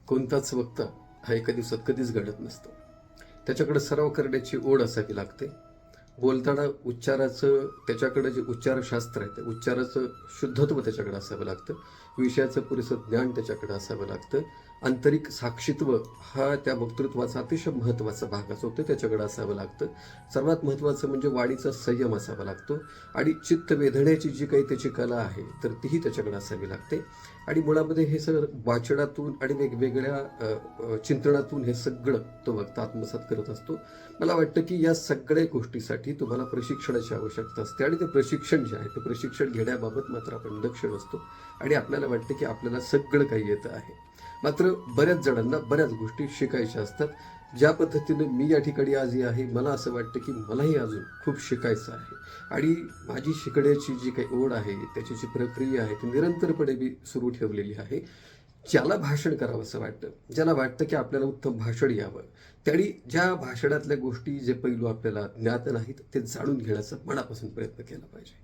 कोणताच वक्ता हा एका दिवसात कधीच घडत नसतो. त्याच्याकडे सराव करण्याची ओढ असावी लागते. बोलताना उच्चाराचं त्याच्याकडे जे उच्चारशास्त्र आहे, त्या उच्चाराचं शुद्धत्व त्याच्याकडे असावं लागतं. विषयाचं पुरेसं ज्ञान त्याच्याकडे असावं लागतं. आंतरिक साक्षीत्व हा त्या वक्तृत्वाचा अतिशय महत्त्वाचा भाग असतो, ते त्याच्याकडे असावं लागतं. सर्वात महत्त्वाचं म्हणजे वाणीचा संयम असावा लागतो आणि चित्त वेधण्याची जी काही त्याची कला आहे तर तीही त्याच्याकडे असावी लागते. आणि मुळामध्ये हे सगळं वाचनातून आणि वेगवेगळ्या चिंतनातून हे सगळं तो वक्ता आत्मसात करत असतो. मला वाटतं की या सगळ्या गोष्टीसाठी तुम्हाला प्रशिक्षणाची आवश्यकता असते आणि ते प्रशिक्षण जे आहे ते प्रशिक्षण घेण्याबाबत मात्र आपण दक्ष नसतो आणि आपल्याला वाटतं की आपल्याला सगळं काही येतं आहे. मात्र बऱ्याच जणांना बऱ्याच गोष्टी शिकायच्या असतात. ज्या पद्धतीनं मी या ठिकाणी आज आहे, मला असं वाटतं की मलाही अजून खूप शिकायचं आहे आणि माझी शिकण्याची जी काही ओढ आहे, त्याची जी प्रक्रिया आहे ती निरंतरपणे मी सुरू ठेवलेली आहे. ज्याला भाषण करावं असं वाटतं, ज्याला वाटतं की आपल्याला उत्तम भाषण यावं, त्यांनी ज्या भाषणातल्या गोष्टी जे पैलू आपल्याला ज्ञात नाहीत ते जाणून घेण्याचा मनापासून प्रयत्न केला पाहिजे.